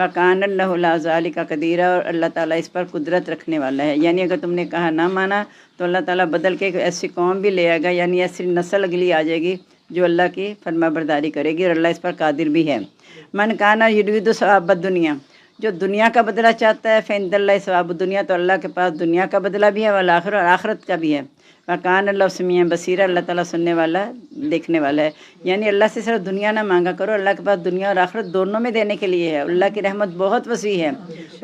وَكَانَ اللَّهُ عَلَىٰ ذَٰلِكَ قَدِيرًا، اور اللہ تعالیٰ اس پر قدرت رکھنے والا ہے. یعنی اگر تم نے کہا نہ مانا تو اللہ تعالیٰ بدل کے ایک ایسی قوم بھی لے آئے گا، یعنی ایسی نسل اگلی آ جائے گی جو اللہ کی فرما برداری کرے گی، اور اللہ اس پر قادر بھی ہے. من کانا یرید ثواب الدنیا، جو دنیا کا بدلہ چاہتا ہے، فعند اللہ ثواب الدنیا، تو اللہ کے پاس دنیا کا بدلہ بھی ہے، والآخرہ، اور آخرت کا بھی ہے. وَكَانَ اللَّهُ سَمِيعًا بَصِيرًا، اللہ تعالیٰ سننے والا، دیکھنے والا ہے. یعنی اللہ سے صرف دنیا نہ مانگا کرو، اللہ کے پاس دنیا اور آخرت دونوں میں دینے کے لیے ہے. اللہ کی رحمت بہت وسیع ہے،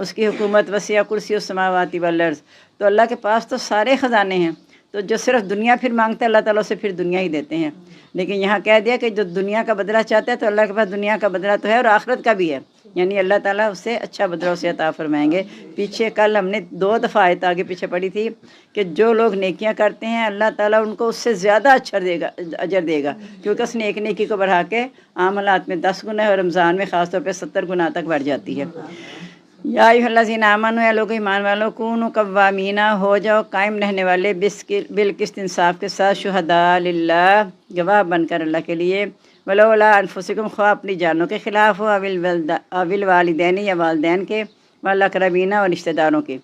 اس کی حکومت وسیع، کرسی السماوات والارض، تو اللہ کے پاس تو سارے خزانے ہیں. تو جو صرف دنیا پھر مانگتا ہے اللہ تعالیٰ اسے پھر دنیا ہی دیتے ہیں. لیکن یہاں کہہ دیا کہ جو دنیا کا بدلہ چاہتا ہے تو اللہ کے پاس دنیا کا بدلہ تو ہے اور آخرت کا بھی ہے، یعنی اللہ تعالیٰ اسے اچھا بدلہ اسے عطا فرمائیں گے. پیچھے کل ہم نے 2 دفعہ آیت آگے پیچھے پڑھی تھی کہ جو لوگ نیکیاں کرتے ہیں اللہ تعالیٰ ان کو اس سے زیادہ اجر دے گا، کیونکہ اس نے ایک نیکی کو بڑھا کے عام حالات میں 10 گنا ہے، اور رمضان میں خاص طور پہ 70 گنا تک بڑھ جاتی ہے. یا ایھا الذین آمنوا، یا لوگ ایمان والوں، کونوا قوامین، ہو جاؤ قائم رہنے والے، بالقسط، انصاف کے ساتھ، شہداء للہ، گواہ بن کر اللہ کے لیے، ولو علی انفسکم، خواہ اپنی جانوں کے خلاف ہو، اوی الوالدین، یا والدین کے، والاقربین، اور رشتہ داروں کے.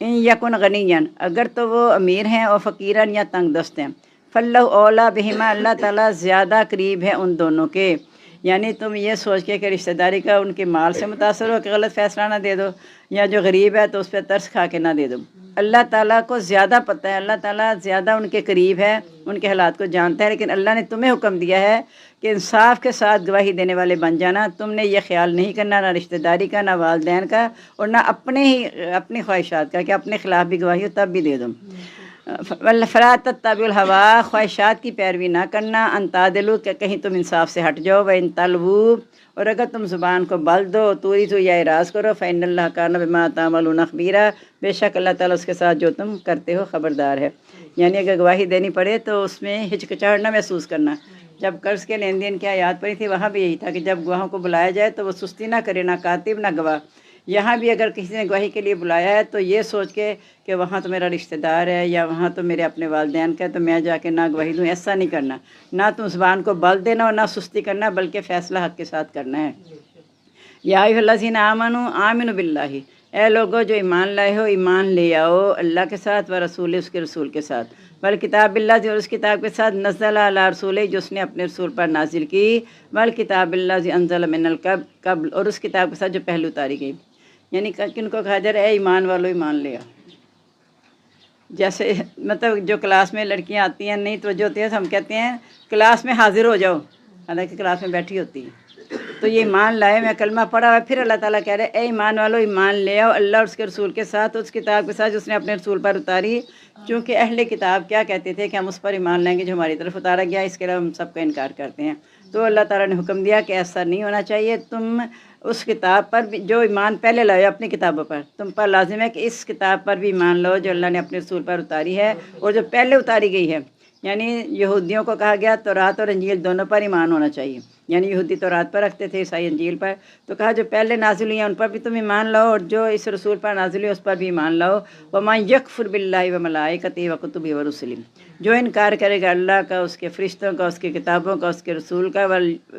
ان یکن غنیا، اگر تو وہ امیر ہیں، اور فقیرن، یا تنگ دست ہیں، فاللہ اولیٰ بہما، اللہ تعالیٰ زیادہ قریب ہے ان دونوں کے. یعنی تم یہ سوچ کے کہ رشتہ داری کا ان کے مال سے متاثر ہو کہ غلط فیصلہ نہ دے دو، یا جو غریب ہے تو اس پہ ترس کھا کے نہ دے دو. اللہ تعالیٰ کو زیادہ پتہ ہے، اللہ تعالیٰ زیادہ ان کے قریب ہے، ان کے حالات کو جانتا ہے. لیکن اللہ نے تمہیں حکم دیا ہے کہ انصاف کے ساتھ گواہی دینے والے بن جانا. تم نے یہ خیال نہیں کرنا نہ رشتہ داری کا، نہ والدین کا، اور نہ اپنی خواہشات کا کہ اپنے خلاف بھی گواہی ہو تب بھی دے دو. فلا تتبعوا الہویٰ، خواہشات کی پیروی نہ کرنا، ان تعدلوا، کہ کہیں تم انصاف سے ہٹ جاؤ. وان تلووا، اور اگر تم زبان کو بل دو، توریدوا، یا اعراض کرو، فإن اللہ کان بما تعملون خبیرا، بے شک اللہ تعالیٰ اس کے ساتھ جو تم کرتے ہو خبردار ہے. یعنی اگر گواہی دینی پڑے تو اس میں ہچکچاہٹ نہ محسوس کرنا. جب قرض کے لین دین کی آیات پڑھی تھی وہاں بھی یہی تھا کہ جب گواہوں کو بلایا جائے تو وہ سستی نہ کرے، نہ کاتب نہ گواہ. یہاں بھی اگر کسی نے گواہی کے لیے بلایا ہے تو یہ سوچ کے کہ وہاں تو میرا رشتہ دار ہے یا وہاں تو میرے اپنے والدین کا ہے تو میں جا کے نہ گواہی دوں، ایسا نہیں کرنا. نہ تم زبان کو بل دینا اور نہ سستی کرنا، بلکہ فیصلہ حق کے ساتھ کرنا ہے. یا ایھا الذین آمنوا آمنوا باللہ، اے لوگو جو ایمان لائے ہو ایمان لے آؤ اللہ کے ساتھ، و رسول، اس کے رسول کے ساتھ، والکتاب اللہ، اور اس کتاب کے ساتھ، نزل علی رسول، جو اس نے اپنے رسول پر نازل کی، والکتاب اللہ انزل من قبل، اور اس کتاب کے ساتھ جو پہلے اتاری گئی. یعنی کن کو کہا جا رہا ہے اے ایمان والو ایمان لے آؤ. جیسے مطلب جو کلاس میں لڑکیاں آتی ہیں نہیں توجہ ہوتی ہے تو ہم کہتے ہیں کلاس میں حاضر ہو جاؤ، حالانکہ کلاس میں بیٹھی ہوتی ہے. تو یہ ایمان لائے، میں کلمہ پڑھا ہوا ہے. پھر اللہ تعالیٰ کہہ رہے اے ایمان والو ایمان لے آؤ اللہ اور اس کے رسول کے ساتھ، اس کتاب کے ساتھ جو اس نے اپنے رسول پر اتاری. چونکہ اہل کتاب کیا کہتے تھے کہ ہم اس پر ایمان لائیں گے جو ہماری طرف اتارا گیا، اس کے علاوہ ہم سب کا انکار کرتے ہیں. تو اللہ تعالیٰ نے حکم دیا کہ ایسا نہیں ہونا چاہیے. تم اس کتاب پر بھی جو ایمان پہلے لائے اپنی کتابوں پر، تم پر لازم ہے کہ اس کتاب پر بھی ایمان لو جو اللہ نے اپنے رسول پر اتاری ہے اور جو پہلے اتاری گئی ہے. یعنی یہودیوں کو کہا گیا تورات اور انجیل دونوں پر ایمان ہونا چاہیے. یعنی یہودی تورات پر رکھتے تھے، عیسائی انجیل پر. تو کہا جو پہلے نازل ہوئی ہیں ان پر بھی تم ایمان لاؤ اور جو اس رسول پر نازل ہوئی اس پر بھی ایمان لاؤ. وَمَن يَكْفُرْ بِاللَّهِ وَمَلَائِكَتِهِ وَكُتُبِهِ وَرُسُلِهِ، جو انکار کرے گا اللہ کا، اس کے فرشتوں کا، اس کی کتابوں کا، اس کے رسول کا،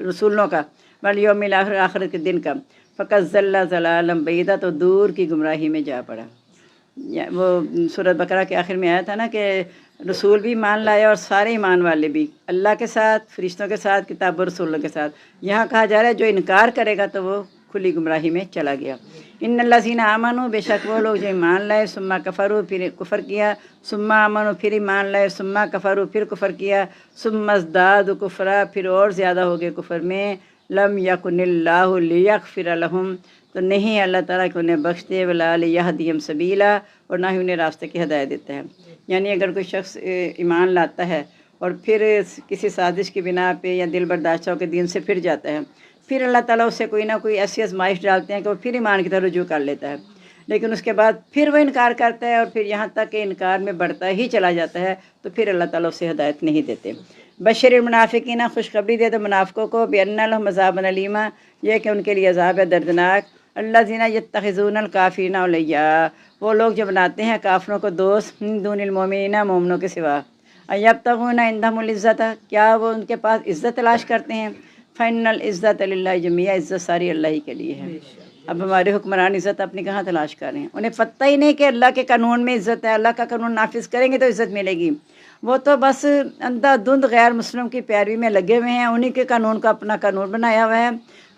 رسولوں کا، والیوم الآخر، آخرت کے دن کا، فقد ضل ضلالا بعیدا، تو دور کی گمراہی میں جا پڑا. وہ سورۃ بقرہ کے آخر میں آیا تھا نا کہ رسول بھی ایمان لائے اور سارے ایمان والے بھی، اللہ کے ساتھ، فرشتوں کے ساتھ، کتاب و رسولوں کے ساتھ. یہاں کہا جا رہا ہے جو انکار کرے گا تو وہ کھلی گمراہی میں چلا گیا. ان الذین آمنوا، بے شک وہ لوگ جو ایمان لائے، ثم کفروا، پھر کفر کیا، ثم آمنوا، پھر ایمان لائے، ثم کفروا، پھر کفر کیا، ثم ازدادوا کفرا، پھر اور زیادہ ہو گئے کفر میں. لم یکن اللہ لیغفر لہم، تو نہیں اللہ تعالیٰ کہ انہیں بخش دے، ولا لیہدیہم سبیلا، اور نہ ہی انہیں راستے کی ہدایت دیتا ہے. یعنی اگر کوئی شخص ایمان لاتا ہے اور پھر کسی سازش کی بنا پہ یا دل برداشتوں کے دین سے پھر جاتا ہے، پھر اللہ تعالیٰ اسے کوئی نہ کوئی ایسی آزمائش ڈالتے ہیں کہ وہ پھر ایمان کی طرف رجوع کر لیتا ہے. لیکن اس کے بعد پھر وہ انکار کرتا ہے اور پھر یہاں تک کہ انکار میں بڑھتا ہی چلا جاتا ہے، تو پھر اللہ تعالیٰ اسے ہدایت نہیں دیتے. بشر المنافقین، خوشخبری دے دو منافقوں کو، بأن لہم عذابا الیما، یہ کہ ان کے لیے عذاب ہے دردناک. الذین یتخذون الکافرین اولیاء، وہ لوگ جو بناتے ہیں کافروں کو دوست، من دون المؤمنین، مومنوں کے سوا. ایبتغون عندہم العزت، کیا وہ ان کے پاس عزت تلاش کرتے ہیں؟ فإن العزت للہ جمیعا، عزت ساری اللہ ہی کے لیے ہے. اب ہمارے حکمران عزت اپنی کہاں تلاش کر رہے ہیں؟ انہیں پتہ ہی نہیں کہ اللہ کے قانون میں عزت ہے، اللہ کا قانون نافذ کریں گے تو عزت ملے گی۔ وہ تو بس اندھا دھند غیر مسلم کی پیروی میں لگے ہوئے ہیں، انہی کے قانون کا اپنا قانون بنایا ہوا ہے۔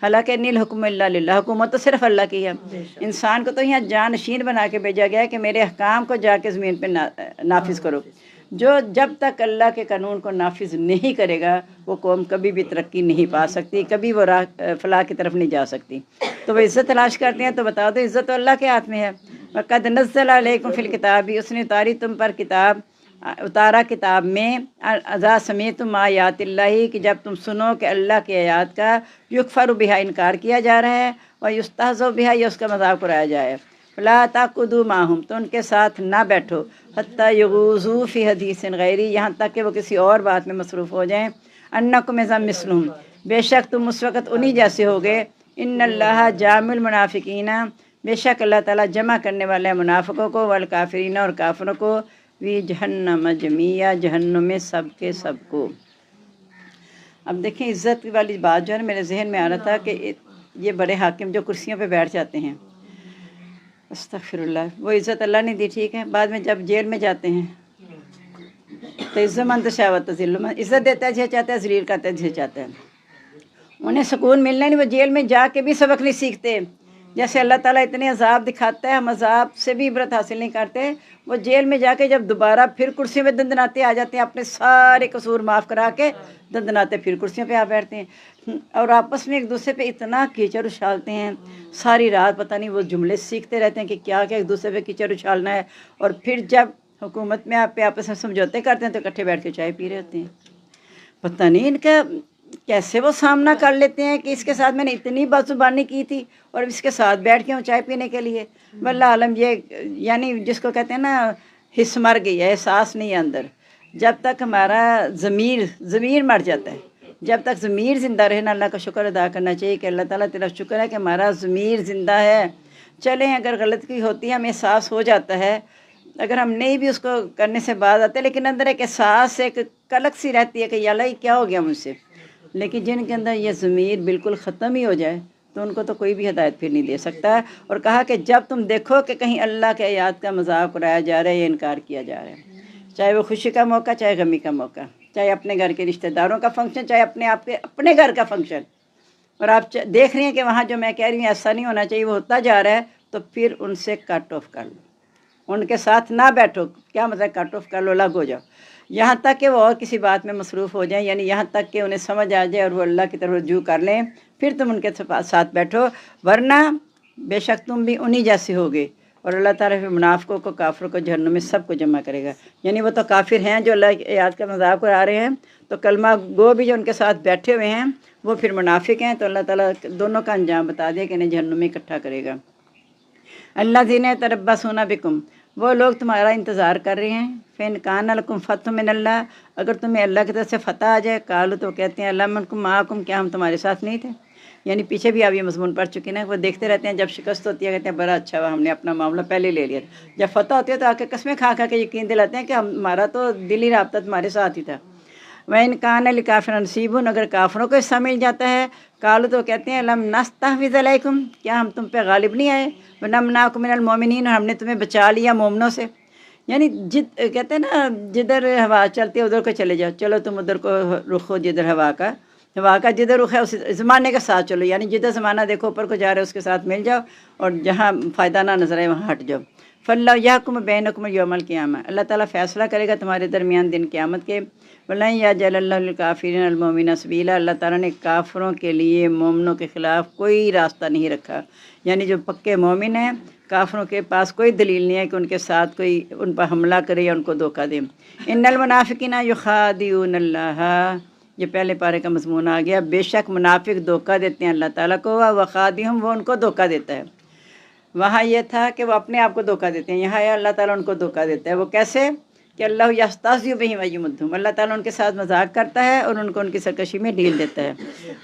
حالانکہ نیل حکم اللہ للہ، حکومت تو صرف اللہ کی ہے۔ انسان کو تو یہاں جانشین بنا کے بھیجا گیا ہے کہ میرے احکام کو جا کے زمین پہ نافذ کرو۔ جو جب تک اللہ کے قانون کو نافذ نہیں کرے گا وہ قوم کبھی بھی ترقی نہیں پا سکتی، کبھی وہ فلاح کی طرف نہیں جا سکتی۔ تو وہ عزت تلاش کرتے ہیں، تو بتا دو عزت تو اللہ کے ہاتھ میں ہے۔ وَقَدْ نَزَّلَ عَلَيْكُمْ فِي الْكِتَابِ، اس نے اتاری تم پر کتاب، اتارا کتاب میں، اذا سمیعتم آیات اللہ، کہ جب تم سنو کہ اللہ کی آیات کا یکفر بہا انکار کیا جا رہا ہے، اور یستہزأ بہا یا اس کا مذاق اڑایا جائے، فلا تقعدوا معہم، تو ان کے ساتھ نہ بیٹھو، حتی یغوضوا فی حدیث غیری، یہاں تک کہ وہ کسی اور بات میں مصروف ہو جائیں، انکم اذا مثلہم، بے شک تم اس وقت انہی جیسے ہوگے، ان اللہ جامع المنافقین، بے شک اللہ تعالیٰ جمع کرنے والے ہیں منافقوں کو، والکافرین اور کافروں کو، فی جہنم جمیعا، جہنم میں سب کے سب کو۔ اب دیکھیں عزت والی بات جو ہے نا میرے ذہن میں آ رہا تھا کہ یہ بڑے حاکم جو کرسیوں پہ بیٹھ جاتے ہیں، استغفر اللہ، وہ عزت اللہ نے دی، ٹھیک ہے، بعد میں جب جیل میں جاتے ہیں تو عزت مند شاوت ذل من، عزت دیتا ہے جسے چاہتا ہے، ذلیل کرتا ہے جسے چاہتا ہے۔ انہیں سکون ملنا نہیں، وہ جیل میں جا کے بھی سبق نہیں سیکھتے۔ جیسے اللہ تعالیٰ اتنے عذاب دکھاتا ہے، ہم عذاب سے بھی عبرت حاصل نہیں کرتے۔ وہ جیل میں جا کے جب دوبارہ پھر کرسی میں دندناتے آ جاتے ہیں، اپنے سارے قصور معاف کرا کے دندناتے پھر کرسیوں پہ آ بیٹھتے ہیں، اور آپس میں ایک دوسرے پہ اتنا کیچڑ اچھالتے ہیں، ساری رات پتہ نہیں وہ جملے سیکھتے رہتے ہیں کہ کیا کیا ایک دوسرے پہ کیچڑ اچھالنا ہے، اور پھر جب حکومت میں آپس میں سمجھوتے کرتے ہیں تو اکٹھے بیٹھ کے چائے پی رہے ہوتے ہیں۔ پتہ نہیں ان کا کیسے وہ سامنا کر لیتے ہیں کہ اس کے ساتھ میں نے اتنی بد زبانی کی تھی اور اس کے ساتھ بیٹھ کے ہوں چائے پینے کے لیے۔ واللہ عالم، یہ یعنی جس کو کہتے ہیں نا حس مر گئی ہے، احساس نہیں ہے اندر۔ جب تک ہمارا ضمیر مر جاتا ہے، جب تک ضمیر زندہ رہے نا، اللہ کا شکر ادا کرنا چاہیے کہ اللہ تعالیٰ تیرا شکر ہے کہ ہمارا ضمیر زندہ ہے۔ چلیں اگر غلطی ہوتی ہے ہمیں احساس ہو جاتا ہے، اگر ہم نہیں بھی اس کو کرنے سے باز آتے، لیکن اندر ایک احساس، ایک کلک سی رہتی ہے کہ یا اللہ یہ کیا ہو گیا مجھ سے۔ لیکن جن کے اندر یہ ضمیر بالکل ختم ہی ہو جائے تو ان کو تو کوئی بھی ہدایت پھر نہیں دے سکتا۔ اور کہا کہ جب تم دیکھو کہ کہیں اللہ کے آیات کا مذاق اڑایا جا رہا ہے یا انکار کیا جا رہا ہے، چاہے وہ خوشی کا موقع، چاہے غمی کا موقع، چاہے اپنے گھر کے رشتہ داروں کا فنکشن، چاہے اپنے گھر کا فنکشن، اور آپ دیکھ رہی ہیں کہ وہاں جو میں کہہ رہی ہوں ایسا نہیں ہونا چاہیے وہ ہوتا جا رہا ہے، تو پھر ان سے کٹ آف کر لو، ان کے ساتھ نہ بیٹھو۔ کیا مطلب کٹ آف کر لو؟ الگ ہو جاؤ، یہاں تک کہ وہ اور کسی بات میں مصروف ہو جائیں، یعنی یہاں تک کہ انہیں سمجھ آ جائے اور وہ اللہ کی طرف رجوع کر لیں، پھر تم ان کے ساتھ بیٹھو، ورنہ بے شک تم بھی انہی جیسے ہوگے۔ اور اللہ تعالیٰ پھر منافقوں کو، کافروں کو جہنم میں سب کو جمع کرے گا۔ یعنی وہ تو کافر ہیں جو اللہ کی آیات کا مذاق اڑا رہے ہیں، تو کلمہ گو بھی جو ان کے ساتھ بیٹھے ہوئے ہیں وہ پھر منافق ہیں، تو اللہ تعالیٰ دونوں کا انجام بتا دیا کہ انہیں جہنم میں اکٹھا کرے گا۔ الذین یتربصون بکم، وہ لوگ تمہارا انتظار کر رہے ہیں، فإن کان لکم فتح من اللہ، اگر تمہیں اللہ کی طرف سے فتح آ جائے، قالوا تو کہتے ہیں الم نکن معکم، کیا ہم تمہارے ساتھ نہیں تھے؟ یعنی پیچھے بھی آپ یہ مضمون پڑھ چکے نا، وہ دیکھتے رہتے ہیں جب شکست ہوتی ہے کہتے ہیں بڑا اچھا ہوا، ہم نے اپنا معاملہ پہلے لے لیا تھا۔ جب فتح ہوتی ہے تو آ کے قسمیں کھا کھا کے یقین دلاتے ہیں کہ ہمارا تو دلی رابطہ تمہارے ساتھ ہی تھا۔ وَإِن كَانَ لِلْكَافِرِينَ نَصِيبٌ، اگر کافروں کو حصہ مل جاتا ہے، قالوا تو کہتے ہیں لم نستحوذ علیکم، کیا ہم تم پہ غالب نہیں آئے، ونمنعکم من المؤمنین، اور ہم نے تمہیں بچا لیا مومنوں سے۔ یعنی کہتے ہیں نا جدھر ہوا چلتی ہے ادھر کو چلے جاؤ، چلو تم ادھر کو رخ ہو جدھر ہوا کا جدھر رخ ہے اس زمانے کے ساتھ چلو، یعنی جدھر زمانہ دیکھو اوپر کو جا رہے اس کے ساتھ مل جاؤ، اور جہاں فائدہ نہ نظر آئے وہاں ہٹ جاؤ۔ فَاللَّهُ يَحْكُمُ بَيْنَكُمْ يَوْمَ الْقِيَامَةِ، اللہ تعالیٰ فیصلہ کرے گا تمہارے درمیان دن قیامت کے۔ وَلَن يَجْعَلَ اللَّهُ لِلْكَافِرِينَ الْمُؤْمِنِينَ سَبِيلًا، اللہ تعالیٰ نے کافروں کے لیے مومنوں کے خلاف کوئی راستہ نہیں رکھا، یعنی جو پکے مومن ہیں کافروں کے پاس کوئی دلیل نہیں ہے کہ ان کے ساتھ کوئی ان پر حملہ کرے یا ان کو دھوکہ دے۔ ان المنافقین یخادعون اللہ، یہ پہلے پارے کا مضمون آ گیا، بے شک منافق دھوکہ دیتے ہیں اللہ تعالیٰ کو، وخادعهم، وہ ان کو دھوکہ دیتا ہے۔ وہاں یہ تھا کہ وہ اپنے آپ کو دھوکہ دیتے ہیں، یہاں ہے اللہ تعالیٰ ان کو دھوکہ دیتا ہے۔ وہ کیسے کہ اللہ یستہزئ بہم ویمدھم، اللہ تعالیٰ ان کے ساتھ مذاق کرتا ہے اور ان کو ان کی سرکشی میں ڈھیل دیتا ہے۔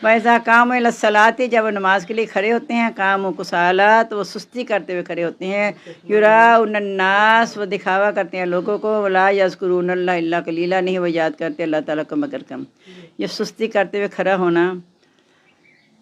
وَإِذَا قَامُوا إِلَى الصَّلَاةِ، جب وہ نماز کے لیے کھڑے ہوتے ہیں، قاموا کسالىٰ، تو وہ سستی کرتے ہوئے کھڑے ہوتے ہیں، یراؤن الناس، وہ دکھاوا کرتے ہیں لوگوں کو، ولا یذکرون اللہ الا قلیلا، نہیں وہ یاد کرتے اللہ تعالیٰ کو مگر کم۔ یہ سستی کرتے ہوئے کھڑا ہونا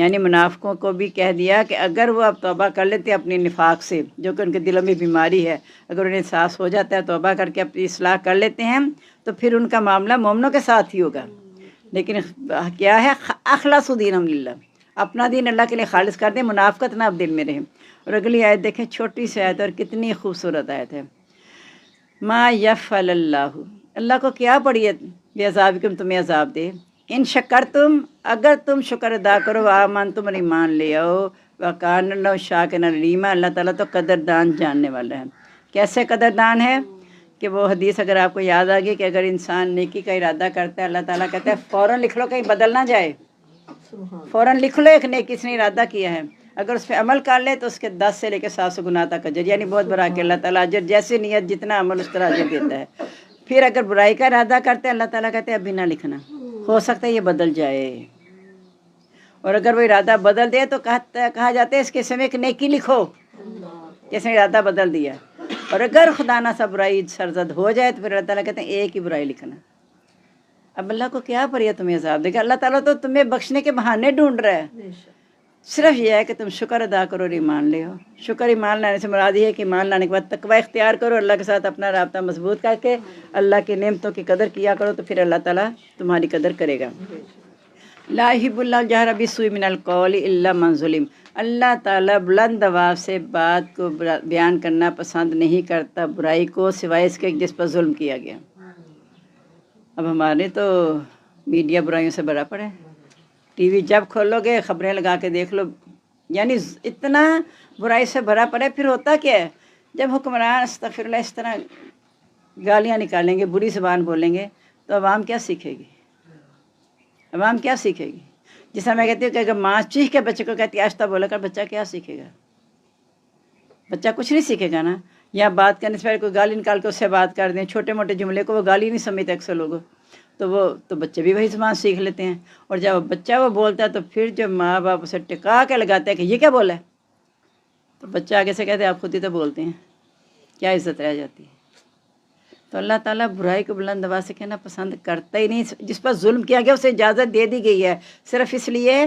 یعنی منافقوں کو بھی کہہ دیا کہ اگر وہ اب توبہ کر لیتے اپنی نفاق سے، جو کہ ان کے دلوں میں بیماری ہے، اگر انہیں احساس ہو جاتا ہے توبہ کر کے اپنی اصلاح کر لیتے ہیں تو پھر ان کا معاملہ مومنوں کے ساتھ ہی ہوگا۔ لیکن کیا ہے، اخلاص دینہم للہ، اپنا دین اللہ کے لیے خالص کر دیں، منافقت نہ اب دل میں رہے۔ اور اگلی آیت دیکھیں، چھوٹی سی آیت اور کتنی خوبصورت آیت ہے۔ ما یفعل اللہ، اللہ کو کیا پڑی ہے بعذابکم، تمہیں عذاب دے، ان شکرتم، اگر تم شکر ادا کرو، آمنتم، اور ایمان لے آؤ، وکان اللہ شاکرا علیما، اللہ تعالیٰ تو قدردان جاننے والا ہے۔ کیسے قدردان ہے کہ وہ حدیث اگر آپ کو یاد آ گئی کہ اگر انسان نیکی کا ارادہ کرتا ہے، اللہ تعالیٰ کہتا ہے فوراً لکھ لو، کہیں بدل نہ جائے، فوراً لکھ لو ایک نیکی اس نے ارادہ کیا ہے، اگر اس پہ عمل کر لے تو اس کے 10 سے لے کے 700 گناہ تک اجر، یعنی بہت بڑا کہ اللہ تعالیٰ اجر جیسے نیت جتنا عمل اس طرح اجر دیتا ہے۔ پھر اگر برائی کا ارادہ کرتے ہیں، اللہ تعالیٰ کہتے ہیں ابھی نہ لکھنا، ہو سکتا ہے یہ بدل جائے، اور اگر وہ ارادہ بدل دے تو کہا جاتا ہے اس کے سمے ایک نیکی لکھو، جس نے ارادہ بدل دیا، اور اگر خدا نہ سا برائی سرزد ہو جائے تو پھر اللہ تعالیٰ کہتے ہیں ایک ہی برائی لکھنا۔ اب اللہ کو کیا پڑی ہے تمہیں عذاب دے گا؟ اللہ تعالیٰ تو تمہیں بخشنے کے بہانے ڈھونڈ رہا ہے، صرف یہ ہے کہ تم شکر ادا کرو اور ایمان لے ہو۔ شکر ایمان لانے سے مراد یہ ہے کہ ایمان لانے کے بعد تقوی اختیار کرو، اللہ کے ساتھ اپنا رابطہ مضبوط کر کے اللہ کی نعمتوں کی قدر کیا کرو، تو پھر اللہ تعالیٰ تمہاری قدر کرے گا۔ لا یحب اللہ الجہر بالسوء من القول الا من ظلم، اللہ تعالیٰ بلند آواز سے بات کو بیان کرنا پسند نہیں کرتا، برائی کو، سوائے اس کے جس پر ظلم کیا گیا۔ اب ہمارے تو میڈیا برائیوں سے بھرا پڑا ہے، ٹی وی جب کھولو گے خبریں لگا کے دیکھ لو، یعنی اتنا برائی سے بھرا پڑا ہے۔ پھر ہوتا کیا ہے، جب حکمران استغفر اللہ اس طرح گالیاں نکالیں گے، بری زبان بولیں گے، تو عوام کیا سیکھے گی؟ عوام کیا سیکھے گی؟ جس طرح میں کہتی ہوں کہ اگر ماں چیخ کے بچے کو کہتی ہے آہستہ بولا کر، بچہ کیا سیکھے گا؟ بچہ کچھ نہیں سیکھے گا نا۔ یا بات کرنے سے پہلے کوئی گالی نکال کے اس سے بات کر دیں، چھوٹے موٹے جملے کو وہ گالی نہیں سمجھتے اکثر لوگ، تو بچے بھی وہی زبان سیکھ لیتے ہیں، اور جب بچہ وہ بولتا ہے تو پھر جب ماں باپ اسے ٹکا کے لگاتے ہیں کہ یہ کیا بولا ہے، تو بچہ آگے سے کہتے ہیں آپ خود ہی تو بولتے ہیں، کیا عزت رہ جاتی ہے۔ تو اللہ تعالیٰ برائی کو بلند آواز سے کہنا پسند کرتا ہی نہیں۔ جس پر ظلم کیا گیا اسے اجازت دے دی گئی ہے، صرف اس لیے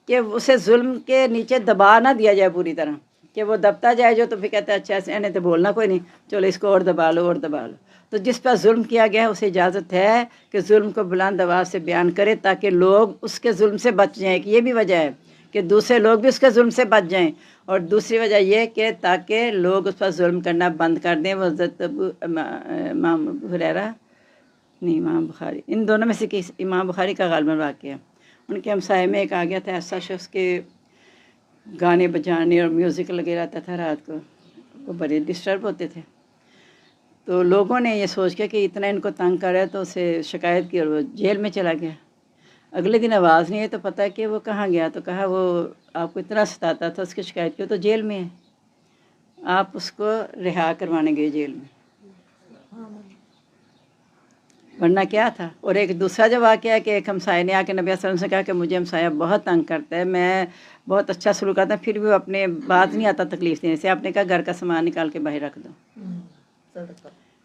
کہ اسے ظلم کے نیچے دبا نہ دیا جائے پوری طرح، کہ وہ دبتا جائے جو، تو پھر کہتا ہے اچھا ایسے تو بولنا کوئی نہیں، چلو اس کو اور دبا لو اور دبا لو۔ تو جس پر ظلم کیا گیا ہے اسے اجازت ہے کہ ظلم کو بلند آواز سے بیان کرے، تاکہ لوگ اس کے ظلم سے بچ جائیں، کہ یہ بھی وجہ ہے کہ دوسرے لوگ بھی اس کے ظلم سے بچ جائیں، اور دوسری وجہ یہ کہ تاکہ لوگ اس پر ظلم کرنا بند کر دیں۔ وہ حضرت امام ہریرہ نہیں امام بخاری، ان دونوں میں سے امام بخاری کا غالباً واقعہ ہے، ان کے ہمسائے میں ایک آ گیا تھا ایسا شخص کے گانے بجانے اور میوزک لگے رہتا تھا، رات کو وہ بڑے ڈسٹرب ہوتے تھے، تو لوگوں نے یہ سوچ کے کہ اتنا ان کو تنگ کر رہا ہے تو اسے شکایت کی اور وہ جیل میں چلا گیا۔ اگلے دن آواز نہیں ہے تو پتہ ہے کہ وہ کہاں گیا، تو کہا وہ آپ کو اتنا ستاتا تھا، اس کی شکایت کی تو جیل میں ہے، آپ اس کو رہا کروانے گئے جیل میں، ورنہ کیا تھا۔ اور ایک دوسرا جو واقعہ ہے کہ ایک ہمسائے نے آ کے نبی صلی اللہ علیہ وسلم سے کہا کہ مجھے ہمسایہ بہت تنگ کرتا ہے، میں بہت اچھا سلوک کرتا ہوں، پھر بھی وہ اپنے بات نہیں آتا تکلیف دینے سے، آپ نے کہا گھر کا سامان نکال کے باہر رکھ دو۔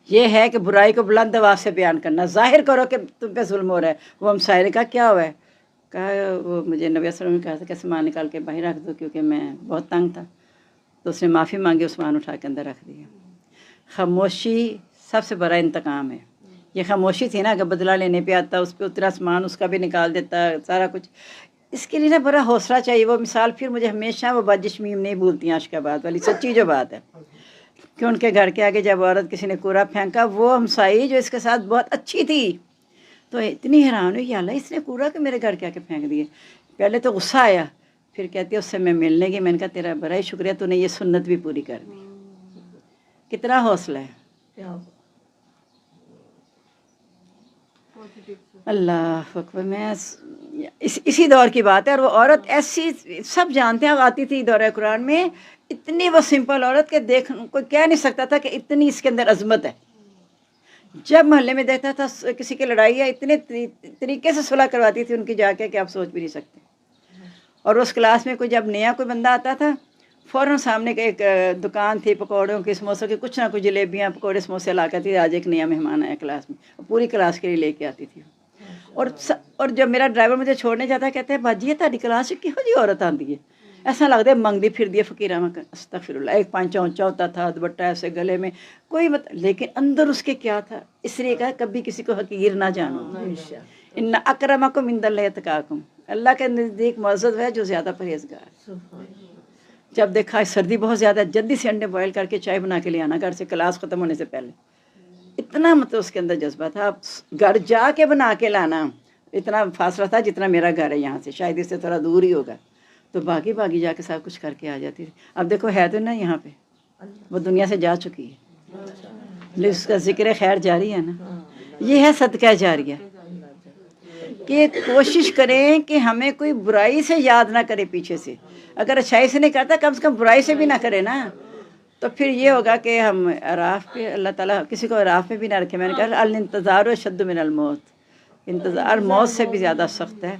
یہ ہے کہ برائی کو بلند آواز سے بیان کرنا، ظاہر کرو کہ تم پہ ظلم ہو رہا ہے۔ وہ ہمسائے نے کہا کیا ہوا ہے؟ کہا وہ مجھے نبی صلی اللہ علیہ وسلم نے کہا تھا کہ سامان نکال کے باہر رکھ دو کیونکہ میں بہت تنگ تھا، تو اس نے معافی مانگی، عثمان اٹھا کے اندر رکھ دیا۔ خاموشی سب سے بڑا انتقام ہے۔ یہ خاموشی تھی نا، اگر بدلہ لینے پہ آتا اس پہ اتنا سامان اس کا بھی نکال دیتا، سارا کچھ۔ اس کے لیے نا بڑا حوصلہ چاہیے۔ وہ مثال پھر مجھے ہمیشہ وہ بازش میم نہیں بھولتی، عاشقاباد والی سچی جو بات ہے کہ ان کے گھر کے آگے جب عورت کسی نے کوڑا پھینکا، وہ ہمسائی جو اس کے ساتھ بہت اچھی تھی تو اتنی حیران ہوئی کہ اللہ اس نے کوڑا کہ میرے گھر کے آگے پھینک دیے۔ پہلے تو غصہ آیا، پھر کہتی ہے اس سے میں ملنے گی، میں نے کہا تیرا بڑا ہی شکریہ، تو نے یہ سنت بھی پوری کر دی۔ کتنا حوصلہ ہے، اللہ اکبر۔ میں اسی دور کی بات ہے، اور وہ عورت ایسی سب جانتے ہیں، آتی تھی دورہ قرآن میں، اتنی وہ سمپل عورت کہ دیکھ کوئی کہہ نہیں سکتا تھا کہ اتنی اس کے اندر عظمت ہے۔ جب محلے میں دیکھتا تھا کسی کی لڑائی ہے، اتنے طریقے سے صلح کرواتی تھی ان کی جا کے کہ آپ سوچ بھی نہیں سکتے۔ اور اس کلاس میں کوئی جب نیا کوئی بندہ آتا تھا، فوراً سامنے کے ایک دکان تھی پکوڑوں کی، سموسوں کی، کچھ نہ کچھ جلیبیاں پکوڑے سموسے لا کے تھی، آج ایک نیا مہمان آیا کلاس میں، پوری کلاس کے لیے لے کے آتی تھی۔ اور جب میرا ڈرائیور مجھے چھوڑنے جاتا ہے کہتے ہیں باجی تاری کلاس کہو جی عورت آتی ہے، ایسا لگتا ہے منگتی پھر دی فقیرہ میں استغفر اللہ، ایک پانچا اونچا ہوتا تھا، دوپٹہ ایسے گلے میں کوئی لیکن اندر اس کے کیا تھا، اس لیے کہا کبھی کسی کو حقیر نہ جانو، ان اکرمکم عند اللہ اتقاکم، اللہ کے نزدیک معزز ہے جو زیادہ پرہیزگار۔ جب دیکھا سردی بہت زیادہ، جلدی سے انڈے بوائل کر کے چائے بنا کے لے آنا گھر سے کلاس ختم ہونے سے پہلے، اتنا مطلب اس کے اندر جذبہ تھا، گھر جا کے بنا کے لانا، اتنا فاصلہ تھا جتنا میرا گھر ہے یہاں سے، شاید اس سے تھوڑا دور ہی ہوگا، تو باغی جا کے سب کچھ کر کے آ جاتی تھی۔ اب دیکھو ہے تو نا یہاں پہ، وہ دنیا سے جا چکی ہے، لیکن اس کا ذکر خیر جاری ہے نا، یہ ہے صدقہ جاریہ، کہ کوشش کریں کہ ہمیں کوئی برائی سے یاد نہ کرے پیچھے سے، اگر اچھائی سے نہیں کرتا کم سے کم برائی سے بھی نہ کرے نا، تو پھر یہ ہوگا کہ ہم عراف پہ اللہ تعالیٰ کسی کو عراف میں بھی نہ رکھے۔ میں نے کہا الانتظار اشد من الموت، انتظار موت سے بھی زیادہ سخت ہے،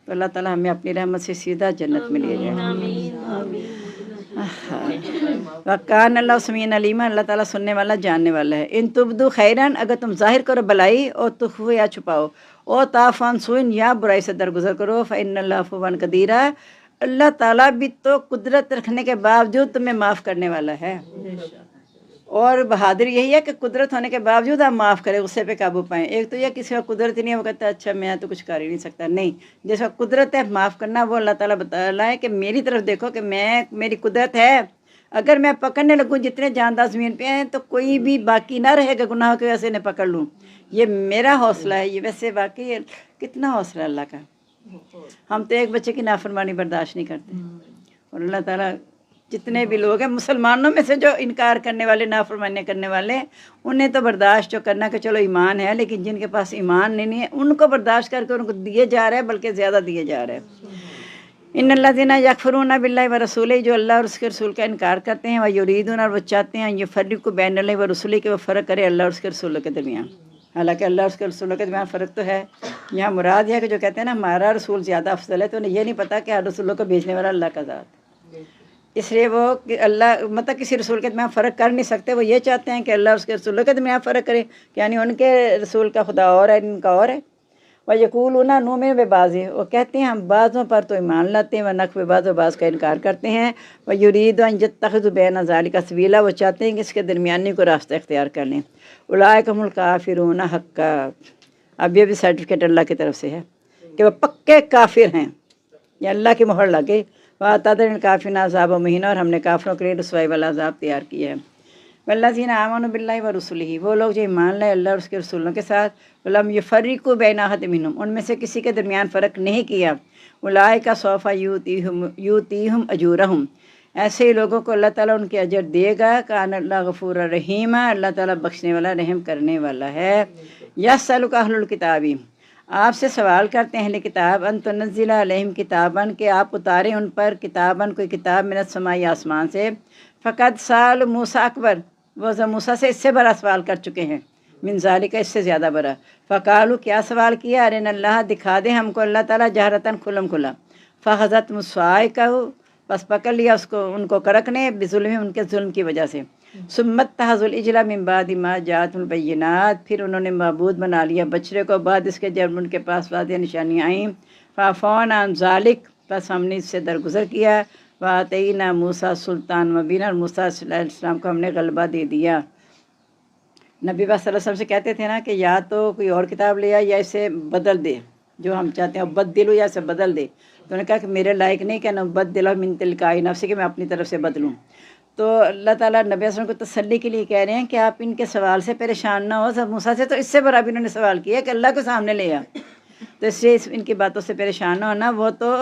تو اللہ تعالیٰ ہمیں اپنی رحمت سے سیدھا جنت میں لے جائے۔ وَقَانَ اللہ سمیع علیما، اللہ تعالیٰ سننے والا جاننے والا ہے۔ ان تبدو خیرن، اگر تم ظاہر کرو بلائی، اور تخفو یا چھپاؤ، اور تعفو عن سوء یا برائی سے درگزر کرو، فإن اللہ عفو قدیر، اللہ تعالیٰ بھی تو قدرت رکھنے کے باوجود تمہیں معاف کرنے والا ہے۔ اور بہادر یہی ہے کہ قدرت ہونے کے باوجود آپ معاف کریں، غصے پہ قابو پائیں۔ ایک تو یہ کسی کا قدرت ہی نہیں ہے، وہ کہتا ہے اچھا میں تو کچھ کر ہی نہیں سکتا، نہیں، جس کا قدرت ہے معاف کرنا، وہ اللہ تعالیٰ بتا رہا ہے کہ میری طرف دیکھو کہ میری قدرت ہے، اگر میں پکڑنے لگوں جتنے جاندار زمین پہ ہیں تو کوئی بھی باقی نہ رہے گا گناہوں کی وجہ سے انہیں پکڑ لوں، یہ میرا حوصلہ ہے۔ یہ ویسے واقعی کتنا حوصلہ اللہ کا، ہم تو ایک بچے کی نافرمانی برداشت نہیں کرتے، اور اللہ تعالیٰ جتنے بھی لوگ ہیں مسلمانوں میں سے جو انکار کرنے والے، نافرمانی کرنے والے، انہیں تو برداشت جو کرنا کہ چلو ایمان ہے، لیکن جن کے پاس ایمان نہیں ہے ان کو برداشت کر کے ان کو دیے جا رہے ہیں، بلکہ زیادہ دیے جا رہے ہیں۔ ان الذین یکفرون باللہ ورسولہ، جو اللہ اور اس کے رسول کا انکار کرتے ہیں، ویریدون، اور وہ چاہتے ہیں، یفرقوا بین اللہ ورسولہ، کہ وہ فرق کرے اللہ اور اس کے رسولوں کے درمیان، حالانکہ اللہ اور اس کے رسولوں کے درمیان فرق تو ہے۔ یہاں مراد ہے کہ جو کہتے ہیں نا ہمارا رسول زیادہ افضل ہے، تو انہیں یہ نہیں پتہ کہ ہر رسولوں کو بھیجنے والا اللہ کا ذات ہے، اس لیے وہ اللہ مطلب کسی رسول کے درمیان فرق کر نہیں سکتے، وہ یہ چاہتے ہیں کہ اللہ اور اس کے رسولوں کے درمیان فرق کرے، یعنی ان کے رسول کا خدا اور ہے، ان کا اور ہے۔ وَيَقُولُونَ نُؤْمِنُ بِبَعْضٍ، وہ کہتے ہیں ہم بعضوں پر تو ایمان لاتے ہیں، وَنَكْفُرُ بِبَعْضٍ، بعض کا انکار کرتے ہیں، وَيُرِيدُ أَن يَتَّخِذُوا بَيْنَ ذَلِكَ سَبِيلًا، وہ چاہتے ہیں کہ اس کے درمیانی کو راستہ اختیار کر لیں۔ أُولَٰئِكَ هُمُ الْكَافِرُونَ حَقًّا، اب یہ بھی سرٹیفکیٹ اللہ کی طرف سے ہے کہ وہ پکے کافر ہیں، یہ اللہ کی مہر لگے۔ وَأَعْتَدْنَا لِلْكَافِرِينَ عَذَابًا مُهِينًا، اور ہم نے کافروں کے لیے رسوائی والا عذاب تیار کیا ہے۔ والذین آمنوا باللہ ورسلہ، وہ لوگ جو ایمان لائے اللہ اور اس کے رسولوں کے ساتھ، ولم یفرقوا بین احد منہم، ان میں سے کسی کے درمیان فرق نہیں کیا، اولئک سوف یؤتیہم اجورہم، ایسے ہی لوگوں کو اللہ تعالیٰ ان کے اجر دے گا۔ کان اللہ غفور رحیم، اللہ تعالیٰ بخشنے والا رحم کرنے والا ہے۔ یسألک اہل الکتاب، آپ سے سوال کرتے ہیں اہل کتاب، ان تنزل علیہم کتاباً، کہ آپ اتاریں ان پر کتاباً، کوئی کتاب من السماء، آسمان سے۔ فقد سال موسیٰ اکبر، وہ موسیٰ سے اس سے بڑا سوال کر چکے ہیں، من ذالک، اس سے زیادہ بڑا۔ فقالوا، کیا سوال کیا، ارنا اللہ، دکھا دیں ہم کو اللہ تعالیٰ، جہرتاً کھلم کھلا۔ فاخذتہم الصاعقہ، پس پکڑ لیا اس کو ان کو کرک نے، بظلم، ان کے ظلم کی وجہ سے۔ ثم اتخذوا العجل من بعد ما جاءتهم البینات، پھر انہوں نے معبود بنا لیا بچڑے کو بعد اس کے جب ان کے پاس واضح نشانیاں آئیں۔ فعفونا عن ذلک، پس ہم نے اس سے درگزر کیا۔ وآتینا موسیٰ سلطان مبین، اور موسیٰ علیہ السلام کو ہم نے غلبہ دے دیا۔ نبی پاک صلی اللہ علیہ وسلم سے کہتے تھے نا کہ یا تو کوئی اور کتاب لے آئے یا اسے بدل دے، جو ہم چاہتے ہیں بدلو، یا اسے بدل دے۔ تو انہوں نے کہا کہ میرے لائق نہیں کہ نبدلہ من تلقاء نفسی، کہ میں اپنی طرف سے بدلوں۔ تو اللہ تعالیٰ نبی صلی اللہ علیہ وسلم کو تسلی کے لیے کہہ رہے ہیں کہ آپ ان کے سوال سے پریشان نہ ہو، موسیٰ سے تو اس سے بڑا بھی انہوں نے سوال کیا کہ اللہ کو سامنے لے آ، تو اس لیے ان کی باتوں سے پریشان نہ ہونا۔ وہ تو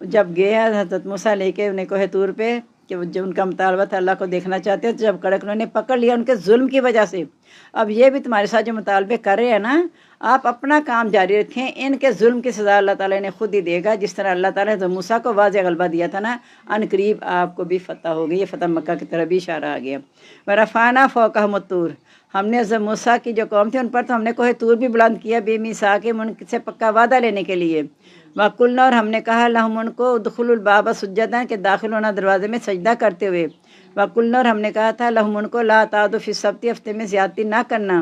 جب گئے حضرت موسیٰ لے کے انہیں کوہ طور پہ، کہ جب ان کا مطالبہ تھا اللہ کو دیکھنا چاہتے ہیں، تو جب کڑک انہوں نے پکڑ لیا ان کے ظلم کی وجہ سے۔ اب یہ بھی تمہارے ساتھ جو مطالبے کر رہے ہیں نا، آپ اپنا کام جاری رکھیں، ان کے ظلم کی سزا اللہ تعالیٰ نے خود ہی دے گا، جس طرح اللہ تعالیٰ نے موسیٰ کو واضح غلبہ دیا تھا نا، ان قریب آپ کو بھی فتح ہوگی۔ یہ فتح مکہ کی طرف بھی اشارہ آ گیا۔ ورفعنا فوقہم الطور، ہم نے حضرت موسیٰ کی جو قوم تھی ان پر تو ہم نے کوہ طور بھی بلند کیا، بے میثاقہم، ان سے پکا وعدہ لینے کے لیے۔ وَقُلْنَا، اور ہم نے کہا، لہم، ان کو، ادخلوا الباب سجدا، کہ داخل ہونا دروازے میں سجدہ کرتے ہوئے۔ وَقُلْنَا، اور ہم نے کہا تھا، لہم، ان کو، لا تعدوا فی السبت، ہفتے میں زیادتی نہ کرنا۔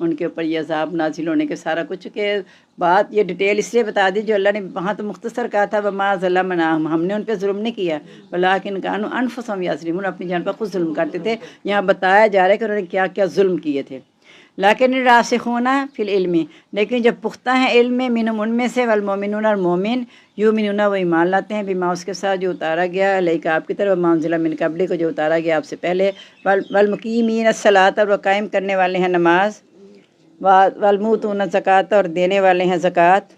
ان کے اوپر یہ عذاب نازل ہونے کے سارا کچھ کہ بات یہ ڈیٹیل اس لیے بتا دی جو اللہ نے وہاں تو مختصر کہا تھا وما ظلمناہم، ہم نے ان پہ ظلم نہیں کیا، ولیکن کانوا انفسہم یظلمون، اپنی جان پر خود ظلم کرتے تھے۔ یہاں بتایا جا رہا ہے کہ انہوں نے کیا کیا ظلم کیے تھے۔ لیکن الراسخون فی العلم، لیکن جب پختہ ہیں علم میں، منہم ان میں سے، والمؤمنون اور مومن، یؤمنون وہ ایمان لاتے ہیں، بما اس کے ساتھ جو اتارا گیا علیک آپ کی طرف، وما انزل من قبلک کو جو اتارا گیا آپ سے پہلے، والمقیمین الصلاۃ اور وہ قائم کرنے والے ہیں نماز، والموتون الزکوٰۃ اور دینے والے ہیں زکوٰۃ،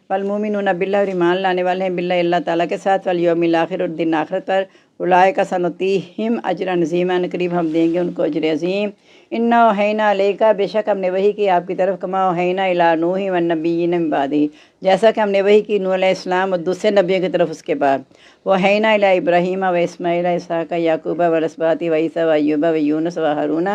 والمؤمنون باللہ اور ایمان لانے والے ہیں باللہ اللہ تعالیٰ کے ساتھ، والیوم الاخر اور دن آخرت پر، اولئک سنؤتیہم اجرا عظیما، قریب ہم دیں گے ان کو اجر عظیم۔ انا اوحینا الیک، بے شک ہم نے وحی کی آپ کی طرف، کما اوحینا الی نوح والنبیین من بعدہ، جیسا کہ ہم نے وحی کی نوح علیہ السلام اور دوسرے نبیوں کی طرف اس کے بعد، واوحینا الی ابراہیم و اسماعیل و اسحاق یعقوب والاسباط و عیسیٰ و ایوب و یونس و ہارون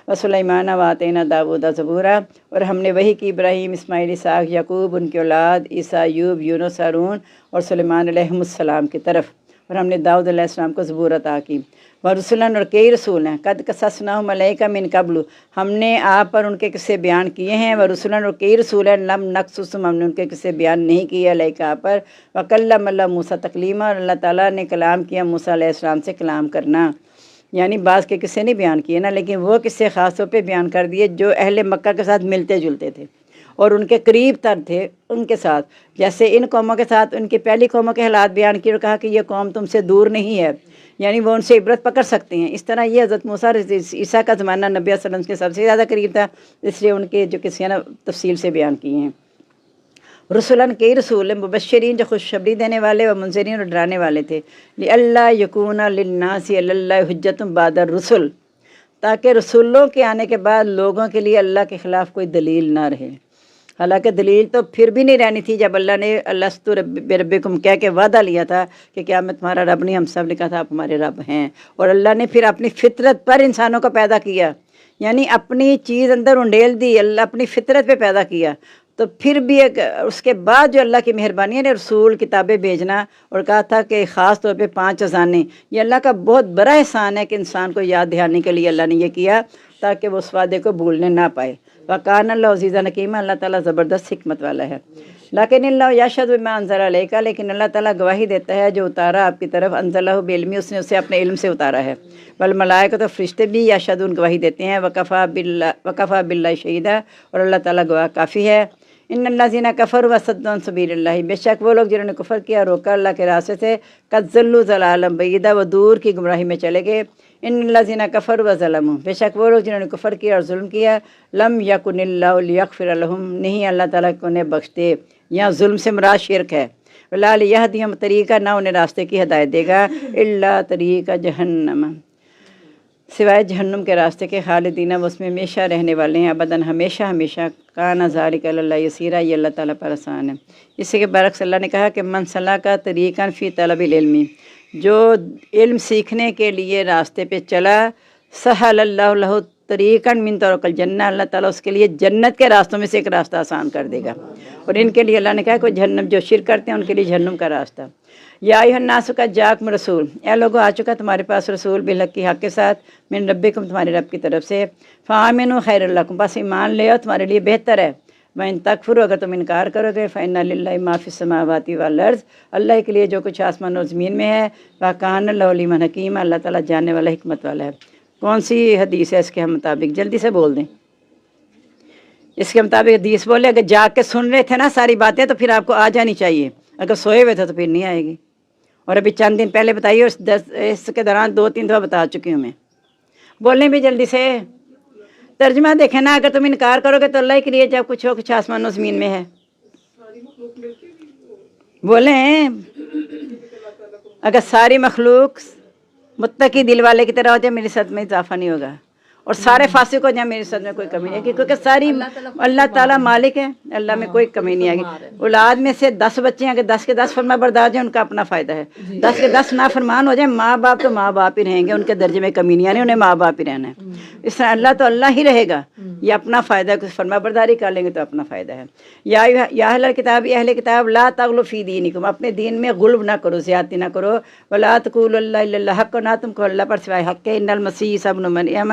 و سلیمان و آتینا داود زبورا، اور ہم نے وحی کی ابراہیم، اسماعیل، اسحاق، یعقوب ان کی اولاد، عیسیٰ، ایوب، یونس، ہارون اور سلیمان علیہ السلام کی طرف، اور ہم نے داؤد علیہ السلام کو زبور عطا کی، ورسلاً اور کئی رسول ہیں، قد قصصناہم علیک من قبل، ہم نے آپ پر ان کے قصے بیان کیے ہیں، ورسلاً اور کئی رسول ہیں، لم نقصصہم، ہم نے ان کے قصے بیان نہیں کیے علیک آپ پر، وکلم اللہ موسیٰ تکلیما، اور اللہ تعالیٰ نے کلام کیا موسیٰ علیہ السلام سے کلام کرنا، یعنی بعض کے قصے نہیں بیان کیے نا، لیکن وہ قصے خاص طور پہ بیان کر دیے جو اہل مکہ کے ساتھ ملتے جلتے تھے اور ان کے قریب تر تھے ان کے ساتھ، جیسے ان قوموں کے ساتھ ان کی پہلی قوموں کے حالات بیان کیے اور کہا کہ یہ قوم تم سے دور نہیں ہے، یعنی وہ ان سے عبرت پکڑ سکتے ہیں۔ اس طرح یہ حضرت موسیٰ عیسیٰ کا زمانہ نبی صلی اللہ علیہ وسلم کے سب سے زیادہ قریب تھا، اس لیے ان کے جو قصے نا تفصیل سے بیان کیے ہیں۔ رسولاً کئی رسول مبشرین جو خوشخبری دینے والے و منذرین اور ڈرانے والے تھے، لئلا یکون للناس علی اللہ حجۃ بعد الرسل، تاکہ رسولوں کے آنے کے بعد لوگوں کے لیے اللہ کے خلاف کوئی دلیل نہ رہے۔ حالانکہ دلیل تو پھر بھی نہیں رہنی تھی جب اللہ نے الست بربکم کہہ کے وعدہ لیا تھا کہ کیا میں تمہارا رب نہیں، ہم سب نے کہا تھا آپ ہمارے رب ہیں، اور اللہ نے پھر اپنی فطرت پر انسانوں کو پیدا کیا، یعنی اپنی چیز اندر انڈیل دی، اللہ اپنی فطرت پہ پیدا کیا، تو پھر بھی اس کے بعد جو اللہ کی مہربانی نے رسول کتابیں بھیجنا اور کہا تھا کہ خاص طور پہ 5 اذانیں، یہ اللہ کا بہت بڑا احسان ہے کہ انسان کو یاد دہانے کے لیے اللہ نے یہ کیا تاکہ وہ اس وعدے کو بھولنے نہ پائے۔ وَقَانَ اللَّهُ عَزِيزًا حَكِيمًا، اللہ تعالیٰ زبردست حکمت والا ہے۔ لیکن اللہ یشہد بما انزل الیک، لیکن اللہ تعالیٰ گواہی دیتا ہے جو اتارا آپ کی طرف، انزلہ بعلمہ، اس نے اسے اپنے علم سے اتارا ہے، والملائکۃ، فرشتے بھی یشہدون گواہی دیتے ہیں، وکفیٰ باللہ شہیدا، اور اللہ تعالیٰ گواہ کافی ہے۔ ان الذین کفروا وصدوا عن سبیل اللہ، بے شک وہ لوگ جنہوں نے کفر کیا، روکا اللہ کے راستے سے، قد ضلوا ضلالا بعیدا، وہ دور کی گمراہی میں چلے گئے۔ ان الذین کفروا وظلموا، بے شک وہ لوگ جنہوں نے کفر کیا اور ظلم کیا، لم یکن اللہ لیغفر لہم، نہیں اللہ تعالیٰ کو انہیں بخش دے، یہاں ظلم سے مراد شرک ہے، ولا لیہدیہم طریقہ، نہ انہیں راستے کی ہدایت دے گا، الا طریقہ جہنم، سوائے جہنم کے راستے کے، خالدین وہ اس میں ہمیشہ رہنے والے ہیں، ابداً ہمیشہ ہمیشہ، کان ذالک علی اللہ یسیرا، یہ اللہ تعالیٰ پر آسان ہے۔ اسی کے برعکس اللہ نے کہا کہ من سلک طریقا فی طلب العلم، جو علم سیکھنے کے لیے راستے پہ چلا، سہل اللہ لہ طریقا من طرق الجنہ، اللہ تعالیٰ اس کے لیے جنت کے راستوں میں سے ایک راستہ آسان کر دے گا، اور ان کے لیے اللہ نے کہا کہ جہنم جو شرک کرتے ہیں ان کے لیے جہنم کا راستہ۔ یا ایھا الناس قد جاءکم رسول، اے لوگوں آ چکا تمہارے پاس رسول بالحق کی حق کے ساتھ، من ربکم تمہارے رب کی طرف سے، فآمنوا خیر لکم، بس ایمان لے آؤ تمہارے لیے بہتر ہے، وَإِن تکفروا، اگر تم انکار کرو گے، فإن للہ ما فی السماوات والارض، اللہ کے لیے جو کچھ آسمان اور زمین میں ہے، وَكَانَ اللَّهُ عَلِيمًا حَكِيمًا، اللہ تعالیٰ جاننے والا حکمت والا ہے۔ کون سی حدیث ہے اس کے مطابق؟ جلدی سے بول دیں، اس کے مطابق حدیث بولے، اگر جاگ کے سن رہے تھے نا ساری باتیں تو پھر آپ کو آ جانی چاہیے، اگر سوئے ہوئے تھے تو پھر نہیں آئے گی، اور ابھی چند دن پہلے بتائیے، اس کے دوران 2-3 دفعہ بتا چکی ہوں میں، بولنے بھی جلدی سے۔ ترجمہ دیکھیں نا، اگر تم انکار کرو گے تو اللہ کے لیے جب کچھ ہو کچھ آسمان و زمین میں ہے، بولیں اگر ساری مخلوق متقی دل والے کی طرح ہو جائے، میری صد میں اضافہ نہیں ہوگا، اور سارے فاسق ہو جائیں، میری صد میں کوئی کمی نہیں ہے، کیونکہ ساری اللہ تعالیٰ مالک ہے، اللہ میں کوئی کمی نہیں آئے گی۔ اولاد میں سے 10 بچے ہیں، اگر 10 کے 10 فرما بردار جائیں ان کا اپنا فائدہ ہے، 10 کے 10 نافرمان ہو جائیں، ماں باپ تو ماں باپ ہی رہیں گے، ان کے درجے میں کمی نہیں آنی، انہیں ماں باپ ہی رہنا ہے۔ اس طرح اللہ تو اللہ ہی رہے گا، یہ اپنا فائدہ ہے، کچھ فرما برداری کر لیں گے تو اپنا فائدہ ہے۔ یا اہل کتاب، اہل کتاب، لا تغلوا فی دینکم، اپنے دین میں غلو نہ کرو، زیادتی نہ کرو، ولا تقولوا الا الحق، نہ تم کو اللہ پر سوائے حق کے، ان المسیح عیسیٰ ابن مریم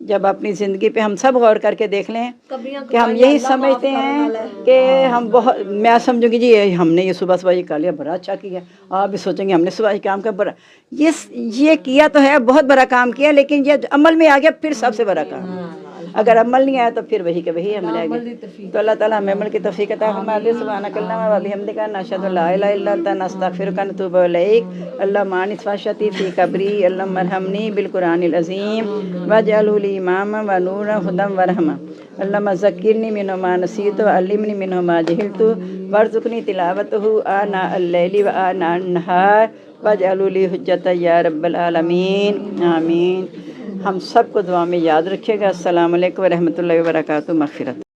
جب اپنی زندگی پہ ہم سب غور کر کے دیکھ لیں کہ ہم یہی سمجھتے ہیں کہ ہم بہت، میں سمجھوں گی جی ہم نے یہ صبح صبح یہ کر لیا بڑا اچھا کیا، آپ بھی سوچیں گے ہم نے صبح یہ کام کیا بڑا، یہ کیا تو ہے بہت بڑا کام کیا، لیکن یہ عمل میں آ گیا پھر سب سے بڑا کام۔ اگر عمل نہیں آیا تو پھر وہی کہ وہی ہم رہ گئے۔ تو اللہ تعالیٰ ہمیں عمل کی توفیق عطا فرمائے۔ سبحانک اللہم و بحمدک نشہد ان لا الہ الا انت نستغفرک ونتوب الیک۔ اللہم انس فاشتی فی قبری، اللہم ارحمنی بالقرآن العظیم واجعلہ لی اماما و نورا ھدی و رحمہ۔ اللہم ذکرنی منہ ما نسیت وعلمنی منہ ما جہلت وارزقنی تلاوتہ آناء اللیل و آناء النہار واجعلہ لی حجۃ یا رب العالمین، آمین۔ ہم سب کو دعا میں یاد رکھیے گا۔ السلام علیکم ورحمۃ اللہ وبرکاتہ۔ مغفرت۔